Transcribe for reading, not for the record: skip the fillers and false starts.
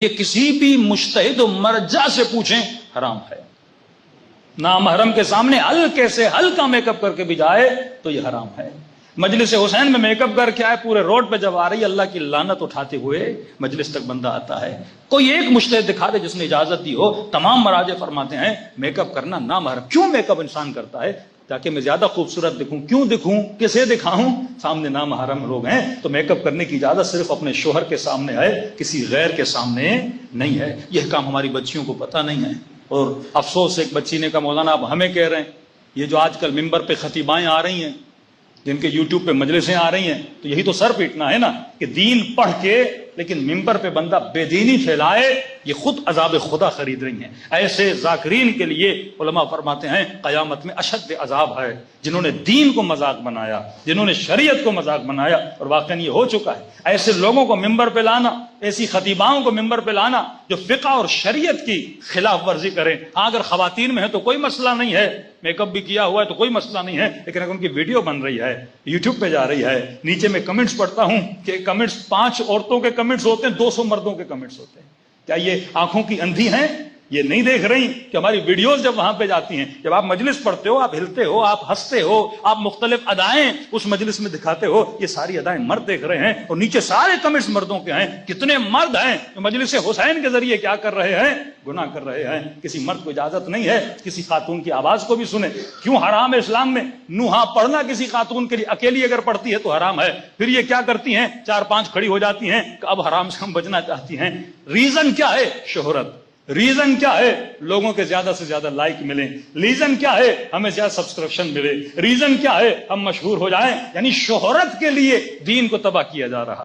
یہ کسی بھی مجتہد و مرجع سے پوچھیں حرام ہے. نامحرم کے سامنے ہلکے سے ہلکا میک اپ کر کے بھی جائے تو یہ حرام ہے. مجلس حسین میں میک اپ کر کے آئے, پورے روڈ پہ جب آ رہی اللہ کی لعنت اٹھاتے ہوئے مجلس تک بندہ آتا ہے. کوئی ایک مجتہد دکھا دے جس نے اجازت دی ہو. تمام مراجع فرماتے ہیں میک اپ کرنا نامحرم. کیوں میک اپ انسان کرتا ہے؟ تاکہ میں زیادہ خوبصورت دکھوں. کیوں دکھوں؟ کسے دکھاؤں؟ سامنے نامحرم لوگ ہیں تو میک اپ کرنے کی اجازت صرف اپنے شوہر کے سامنے ہے, کسی غیر کے سامنے نہیں ہے. یہ کام ہماری بچیوں کو پتہ نہیں ہے. اور افسوس ایک بچی نے کہا مولانا آپ ہمیں کہہ رہے ہیں, یہ جو آج کل ممبر پہ خطیبائیں آ رہی ہیں, جن کے یوٹیوب پہ مجلسیں آ رہی ہیں, تو یہی تو سر پیٹنا ہے نا کہ دین پڑھ کے لیکن ممبر پہ بندہ بے دینی پھیلائے. یہ خود عذاب خدا خرید رہی ہیں. ایسے ذاکرین کے لیے علماء فرماتے ہیں قیامت میں اشد عذاب ہے, جنہوں نے دین کو مذاق بنایا, جنہوں نے شریعت کو مذاق بنایا. اور واقعی یہ ہو چکا ہے. ایسے لوگوں کو ممبر پہ لانا, ایسی خطیباؤں کو ممبر پہ لانا جو فقہ اور شریعت کی خلاف ورزی کریں. اگر خواتین میں ہے تو کوئی مسئلہ نہیں ہے, میک اپ بھی کیا ہوا ہے تو کوئی مسئلہ نہیں ہے, لیکن اگر ان کی ویڈیو بن رہی ہے, یوٹیوب پہ جا رہی ہے, نیچے میں کمنٹس پڑھتا ہوں کہ کمنٹس 5 عورتوں کے کمنٹس ہوتے ہیں, 200 مردوں کے کمنٹس ہوتے ہیں. کیا یہ آنکھوں کی اندھی ہیں؟ یہ نہیں دیکھ رہی کہ ہماری ویڈیوز جب وہاں پہ جاتی ہیں, جب آپ مجلس پڑھتے ہو, آپ ہلتے ہو, آپ ہنستے ہو, آپ مختلف ادائیں اس مجلس میں دکھاتے ہو, یہ ساری ادائیں مرد دیکھ رہے ہیں اور نیچے سارے کمنٹس مردوں کے ہیں. کتنے مرد ہیں جو مجلس حسین کے ذریعے کیا کر رہے ہیں؟ گناہ کر رہے ہیں. کسی مرد کو اجازت نہیں ہے کسی خاتون کی آواز کو بھی سنے. کیوں حرام ہے اسلام میں؟ نوحہ پڑھنا کسی خاتون کے لیے اکیلی اگر پڑھتی ہے تو حرام ہے. پھر یہ کیا کرتی ہیں؟ 4-5 کھڑی ہو جاتی ہیں کہ اب حرام سے ہم بچنا چاہتی ہیں. ریزن کیا ہے؟ شہرت. ریزن کیا ہے؟ لوگوں کے زیادہ سے زیادہ لائک ملیں. ریزن کیا ہے؟ ہمیں زیادہ سبسکرپشن ملے. ریزن کیا ہے؟ ہم مشہور ہو جائیں. یعنی شہرت کے لیے دین کو تباہ کیا جا رہا.